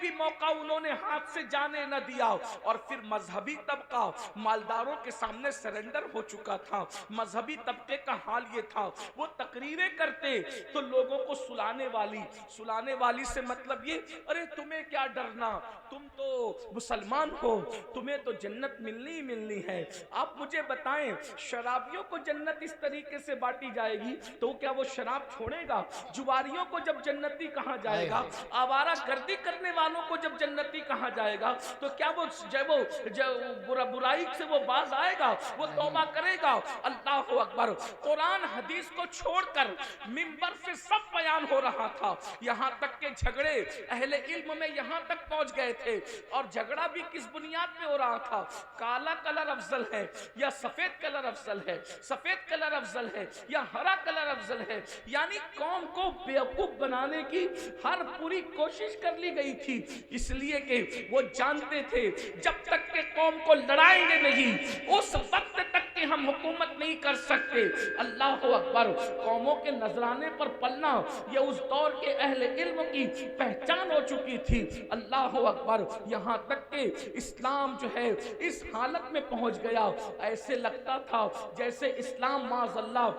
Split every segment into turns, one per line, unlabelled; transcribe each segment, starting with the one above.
بھی موقع انہوں نے ہاتھ سے جانے نہ دیا. اور پھر مذہبی طبقہ مالداروں کے سامنے سرنڈر ہو چکا تھا. مذہبی طبقے کا حال یہ تھا, وہ تقریریں کرتے تو لوگوں کو سلانے والی سے مطلب یہ, ارے تمہیں کیا ڈرنا, تم تو مسلمان ہو, تمہیں تو جنت ملنی ملنی ہے. آپ مجھے بتائیں شرابیوں کو جنت اس طریقے سے بانٹی جائے گی تو کیا وہ شراب چھوڑے گا؟ جواریوں کو جب جنتی کہا جائے گا, آوارہ گردی کرنے والوں کو جب جنتی کہا جائے گا, تو کیا وہ برائی سے وہ باز آئے گا؟ وہ توبہ کرے گا؟ اللہ اکبر. قرآن حدیث کو چھوڑ کر منبر سے سب بیان ہو رہا تھا, یہاں تک کہ جھگڑے اہل علم میں یہاں تک پہنچ گئے تھے. اور جھگڑا بھی کس بنیاد پہ ہو رہا تھا؟ کالا کلر افضل ہے یا سفید کلر افضل ہے, سفید کلر افضل ہے یا ہرا کلر افضل ہے. یعنی قوم کو بیوقوف بنانے کی ہر پوری کوشش کر لی گئی تھی, اس لیے کہ وہ جانتے تھے جب تک کہ قوم کو لڑائیں گے نہیں اس وقت تک کہ ہم حکومت نہیں کر سکتے. اللہ اکبر. قوموں کے نذرانے پر پلنا یہ اس دور کے اہل علم کی پہچان ہو چکی تھی. اللہ اکبر. یہاں تک کہ اسلام جو ہے اس حالت میں پہنچ گیا, ایسے لگتا تھا جیسے اسلام معاذ اللہ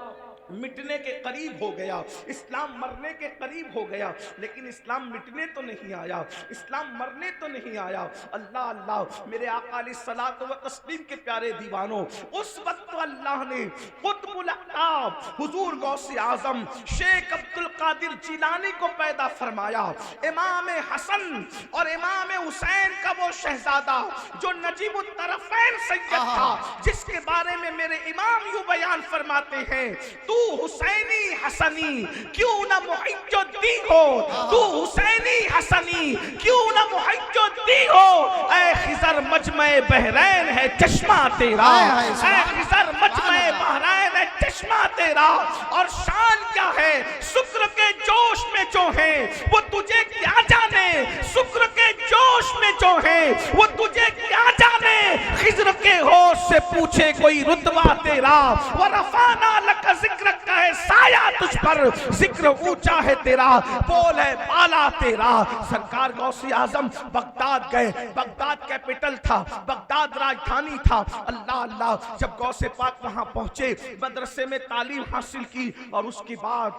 مٹنے کے قریب ہو گیا, اسلام مرنے کے قریب ہو گیا. لیکن اسلام مٹنے تو نہیں آیا, اسلام مرنے تو نہیں آیا. اللہ اللہ. میرے آقا علیہ الصلوۃ والتسلیم کے پیارے دیوانوں, اس وقت اللہ نے قطب الاقطاب حضور غوث اعظم شیخ عبد القادر جیلانی کو پیدا فرمایا. امام حسن اور امام حسین کا وہ شہزادہ جو نجیب الطرفین سید تھا, جس کے بارے میں میرے امام یوں بیان فرماتے ہیں, تو حسینی حسنی کیوں نہ محج الدین ہو, تو حسینی حسنی کیوں نہ محج الدین ہو. اے خضر مجمع بحرین ہے چشمہ تیرا, اے خضر مجمع بحرین ہے چشمہ تیرا. اور شان کیا ہے شکر کے جوش میں جو ہے وہ تجھے کیا جانے, شکر کے جوش میں جو ہے وہ تجھے کیا جانے. خضر کے ہوش سے پوچھے کوئی رتبہ تیرا, ورفعنا لک ذکر کا ہے سایہ تجھ پر, ذکر اونچا ہے تیرا, بول ہے بالا تیرا. سرکار غوث اعظم بغداد گئے, بغداد کیپٹل تھا, بغداد راجدھانی تھا. اللہ اللہ. جب غوث پاک وہاں پہنچے, مدرسے میں تعلیم حاصل کی, اور اس کے بعد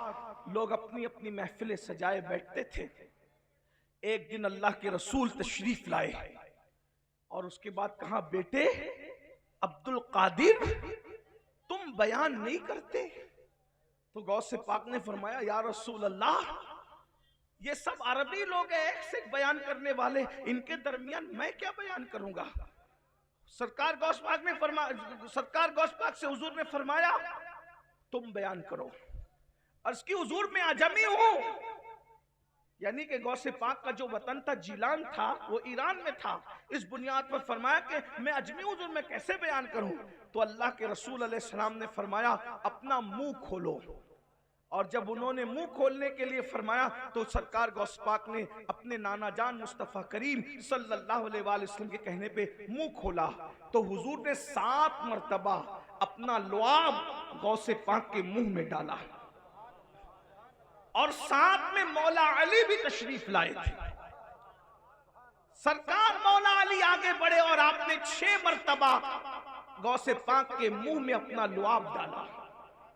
لوگ اپنی اپنی محفلیں سجائے بیٹھتے تھے. ایک دن اللہ کے رسول تشریف لائے اور اس کے بعد کہا, بیٹے عبد القادر تم بیان نہیں کرتے؟ تو غوث پاک نے فرمایا, یا رسول اللہ یہ سب عربی لوگ ہیں, ایک سے بیان کرنے والے, ان کے درمیان میں کیا بیان کروں گا؟ سرکار غوث پاک سے حضور نے فرمایا تم بیان کرو. عرض کی حضور میں عجمی ہوں, یعنی کہ غوث پاک کا جو وطن تھا جیلان تھا وہ ایران میں تھا. اس بنیاد پر فرمایا کہ میں عجمی ہوں حضور, میں کیسے بیان کروں؟ تو اللہ کے رسول علیہ السلام نے فرمایا اپنا منہ کھولو. اور جب انہوں نے منہ کھولنے کے لیے فرمایا تو سرکار غوث پاک نے اپنے نانا جان مصطفیٰ کریم صلی اللہ علیہ وآلہ وسلم کے کہنے پہ منہ کھولا. تو حضور نے 7 مرتبہ اپنا لعاب غوث پاک کے منہ میں ڈالا, اور ساتھ میں مولا علی بھی تشریف لائے تھے. سرکار مولا علی آگے بڑھے اور آپ نے 6 مرتبہ غوث پاک کے منہ میں اپنا لعاب ڈالا.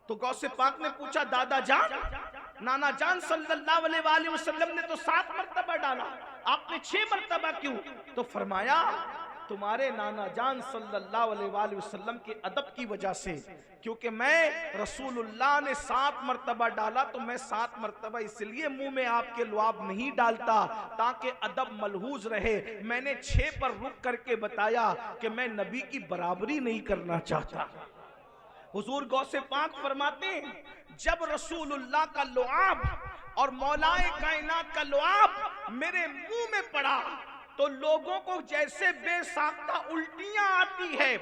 تو غوث پاک نے پوچھا, دادا جان نانا جان صلی اللہ علیہ وآلہ وسلم نے تو 7 مرتبہ ڈالا, آپ نے 6 مرتبہ کیوں؟ تو فرمایا تمہارے نانا جان صلی اللہ علیہ وآلہ وسلم کے ادب کی وجہ سے, کیونکہ میں رسول اللہ نے 7 مرتبہ ڈالا تو میں 7 مرتبہ اس لیے منہ میں آپ کے لعاب نہیں ڈالتا تاکہ ادب ملحوظ رہے. میں نے 6 پر رک کر کے بتایا کہ میں نبی کی برابری نہیں کرنا چاہتا. حضور غوث پاک فرماتے ہیں جب رسول اللہ کا لعاب اور مولا کائنات کا لعاب میرے منہ میں پڑا تو لوگوں کو جیسے بے ساختہ الٹیاں آتی ہے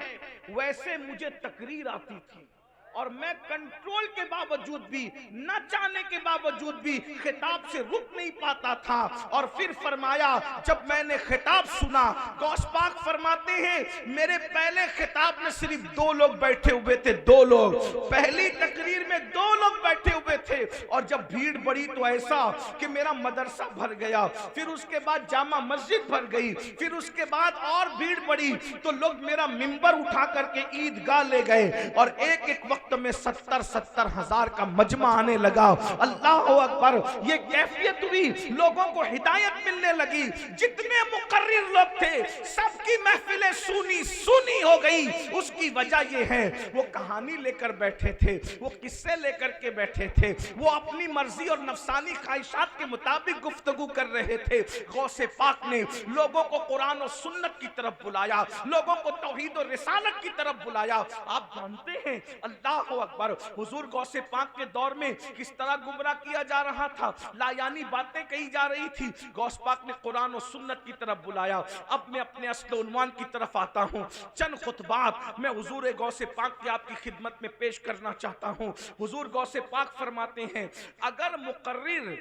ویسے مجھے تقریر آتی تھی. اور میں کنٹرول کے باوجود بھی، نہ چاہنے کے باوجود بھی خطاب سے رک نہیں پاتا تھا۔ اور پھر فرمایا جب میں نے خطاب سنا، غوث پاک فرماتے ہیں میرے پہلے خطاب میں صرف 2 لوگ بیٹھے ہوئے تھے، 2 لوگ، پہلی تقریر میں 2 لوگ بیٹھے ہوئے تھے، اور جب بھیڑ بڑی تو ایسا کہ میرا مدرسہ بھر گیا، پھر اس کے بعد جامع مسجد بھر گئی، پھر اس کے بعد اور بھیڑ بڑی تو لوگ میرا ممبر اٹھا کر کے عیدگاہ لے گئے، اور ایک ایک وقت میں 70 ہزار کا مجمع آنے لگا۔ اللہ اکبر، یہ کیفیت ہوئی، لوگوں کو ہدایت ملنے لگی، جتنے مقرر لوگ تھے سب کی محفلیں سونی ہو گئی۔ اس کی وجہ یہ ہے وہ کہانی لے کر بیٹھے تھے، وہ قصے لے کر کے بیٹھے تھے، وہ اپنی مرضی اور نفسانی خواہشات کے مطابق گفتگو کر رہے تھے۔ غوث پاک نے لوگوں کو قرآن و سنت کی طرف بلایا، لوگوں کو توحید و رسالت کی طرف بلایا۔ آپ جانتے ہیں اللہ اکبر، حضور غوث پاک کے دور میں کس طرح گمراہ کیا جا رہا تھا، لایانی باتیں کہی جا رہی تھی۔ غوث پاک نے قرآن و سنت کی طرف بلایا۔ اب میں اپنے اصل عنوان کی طرف آتا ہوں، چند خطبات میں حضور غوث پاک کی آپ کی خدمت میں پیش کرنا چاہتا ہوں۔ حضور غوث پاک فرماتے ہیں اگر مقرر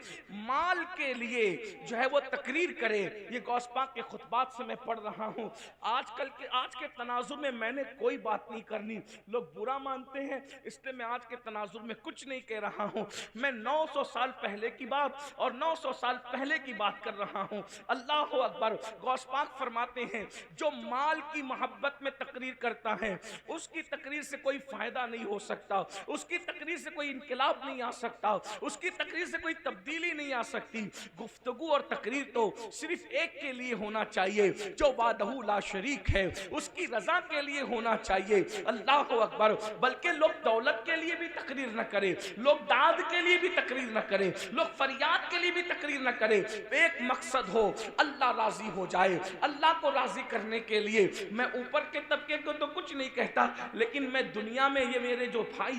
مال کے لیے جو ہے وہ تقریر کرے، یہ غوث پاک کے خطبات سے میں پڑھ رہا ہوں۔ آج کے تناظر میں میں نے کوئی بات نہیں کرنی، لوگ برا مانتے ہیں، اس لیے میں آج کے تناظر میں کچھ نہیں کہہ رہا ہوں۔ میں 900 سال پہلے کی بات اور 900 سال پہلے کی بات کر رہا ہوں۔ اللہ اکبر، غوث پاک فرماتے ہیں جو مال کی محبت میں تقریر کرتا ہے اس کی تقریر سے کوئی فائدہ نہیں ہو سکتا، اس کی تقریر سے کوئی انقلاب نہیں آ سکتا، اس کی تقریر سے کوئی تبدیلی نہیں آ سکتی۔ گفتگو اور تقریر تو صرف ایک کے لیے ہونا چاہیے جو وحدہ لا شریک ہے، اس کی رضا کے لیے ہونا چاہیے۔ اللہ اکبر، بلکہ لوگ دولت کے لیے بھی تقریر نہ کرے، لوگ داد کے لیے بھی تقریر نہ کرے، لوگ فریاد کے لیے بھی تقریر نہ کرے، ایک مقصد ہو اللہ راضی ہو جائے۔ اللہ کو راضی کرنے کے لیے میں اوپر کے طبقے کو تو کچھ نہیں کہتا، لیکن میں دنیا میں یہ میرے جو بھائی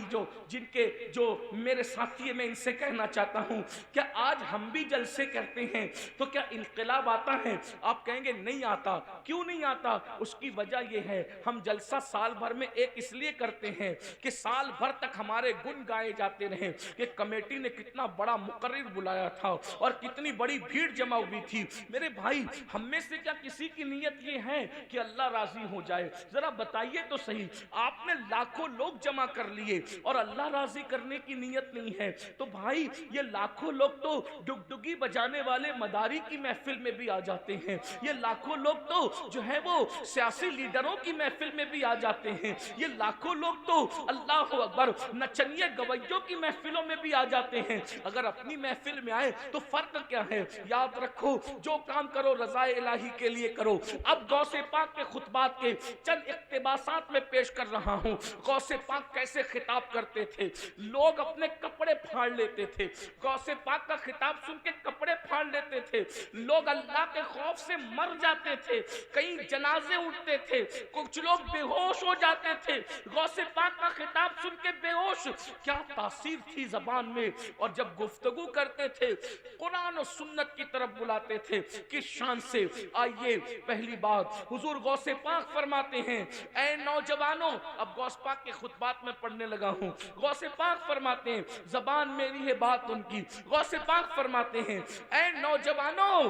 جو میرے ساتھی ہیں، میں ان سے کہنا چاہتا ہوں کہ آج ہم بھی جلسے کرتے ہیں تو کیا انقلاب آتا ہے؟ آپ کہیں گے نہیں آتا۔ کیوں نہیں آتا؟ اس کی وجہ یہ ہے ہم جلسہ سال بھر میں ایک اس لیے کرتے ہیں کہ سال بھر تک ہمارے گن گائے جاتے رہیں کہ کمیٹی نے کتنا بڑا مقرر بلایا تھا اور کتنی بڑی بھیڑ جمع ہوئی تھی۔ میرے بھائی، ہم میں سے کیا کسی کی نیت یہ ہے کہ اللہ راضی ہو جائے؟ ذرا بتائیے تو صحیح، آپ نے لاکھوں لوگ جمع کر لیے اور اللہ راضی کرنے کی نیت نہیں ہے تو بھائی یہ لاکھوں لوگ تو ڈگڈگی بجانے والے مداری کی محفل میں بھی آ جاتے ہیں، یہ لاکھوں لوگ تو جو ہے وہ سیاسی لیڈروں کی محفل میں بھی آ جاتے ہیں، یہ لاکھوں لوگ تو اللہ اکبر نچنیے گویوں کی محفلوں میں بھی آ جاتے ہیں۔ اگر اپنی محفل میں آئے تو فرق کیا ہے؟ یاد رکھو جو کام کرو رضا الہی کے لیے کرو۔ اب غوث پاک کے خطبات کے چند اقتباسات میں پیش کر رہا ہوں۔ غوث پاک کیسے خطاب کرتے تھے؟ لوگ اپنے کپڑے پھاڑ لیتے تھے، غوث پاک کا خطاب سن کے کپڑے پھاڑ لیتے تھے، لوگ اللہ کے خوف سے مر جاتے تھے، کئی جنازے اٹھتے تھے، کچھ لوگ بے ہوش ہو جاتے تھے۔ غوث پاک کا خطاب سن کے بے ہوش، کیا تاثیر تھی زبان میں، اور جب گفتگو کرتے تھے قرآن و سنت کی طرف بلاتے تھے، کس شان سے۔ آئیے پہلی بات حضور غوث پاک فرماتے ہیں اے نوجوانوں، اب غوث پاک کے خطبات میں پڑھنے لگا ہوں۔ غوث پاک فرماتے ہیں، زبان میری ہے بات ان کی، غوث پاک فرماتے ہیں اے نوجوانوں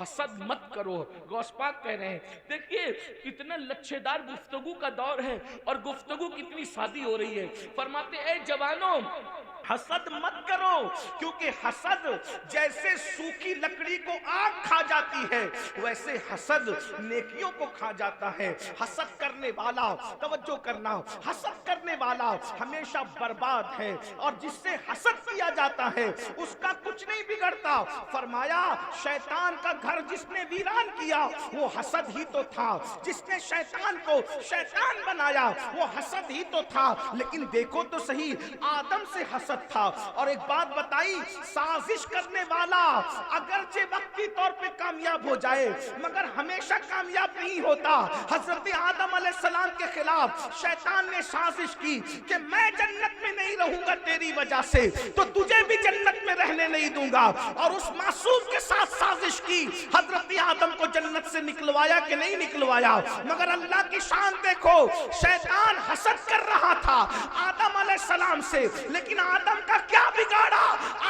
حسد مت کرو۔ غوث پاک کہہ رہے ہیں دیکھیے کتنے لچھے دار گفتگو کا دور ہے اور گفتگو کتنی سادی ہو رہی ہے۔ فرماتے اے جوانوں حسد مت کرو، کیونکہ حسد جیسے سوکھی لکڑی کو آگ کھا جاتی ہے ویسے حسد نیکیوں کو کھا جاتا ہے۔ حسد کرنے والا، توجہ کرنا، حسد کرنے والا ہمیشہ برباد ہے، اور جس سے حسد کیا جاتا ہے اس کا کچھ نہیں بگڑتا۔ فرمایا شیطان کا گھر جس نے ویران کیا وہ حسد ہی تو تھا، جس نے شیطان کو شیطان بنایا وہ حسد ہی تو تھا۔ لیکن دیکھو تو صحیح، آدم سے حسد تھا۔ اور ایک بات بتائی، سازش کرنے والا اگرچہ وقتی طور پہ کامیاب ہو جائے مگر ہمیشہ کامیاب نہیں ہوتا۔ حضرت آدم علیہ السلام کے خلاف شیطان نے سازش کی کہ میں جنت میں نہیں رہوں گا تیری وجہ سے، تو تجھے بھی جنت میں رہنے نہیں دوں گا، اور اس معصوم کے ساتھ سازش کی، حضرت آدم کو جنت جنت سے نکلوایا کہ نہیں نکلوایا؟ مگر اللہ کی شان دیکھو، شیطان حسد کر رہا تھا آدم علیہ السلام سے، لیکن آدم کا کیا بگاڑا؟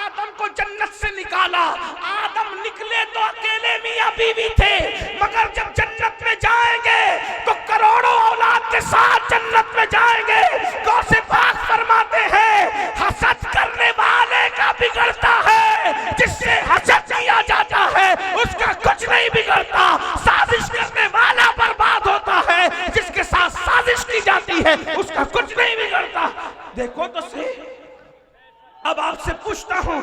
آدم کو جنت سے نکالا۔ آدم نکلے تو اکیلے میاں بیوی تھے، مگر جب جنت میں جائیں گے تو کروڑوں اولاد کے ساتھ جنت میں جائیں گے۔ غوث پاک فرماتے ہیں حسد کرنے والے کا بگڑتا ہے، جس سے حسد کیا جاتا ہے اس کا کچھ نہیں بگڑتا۔ سازش کرنے والا برباد ہوتا ہے، جس کے ساتھ سازش کی جاتی ہے اس کا کچھ نہیں بگڑتا۔ دیکھو تو صحیح، اب آپ سے پوچھتا ہوں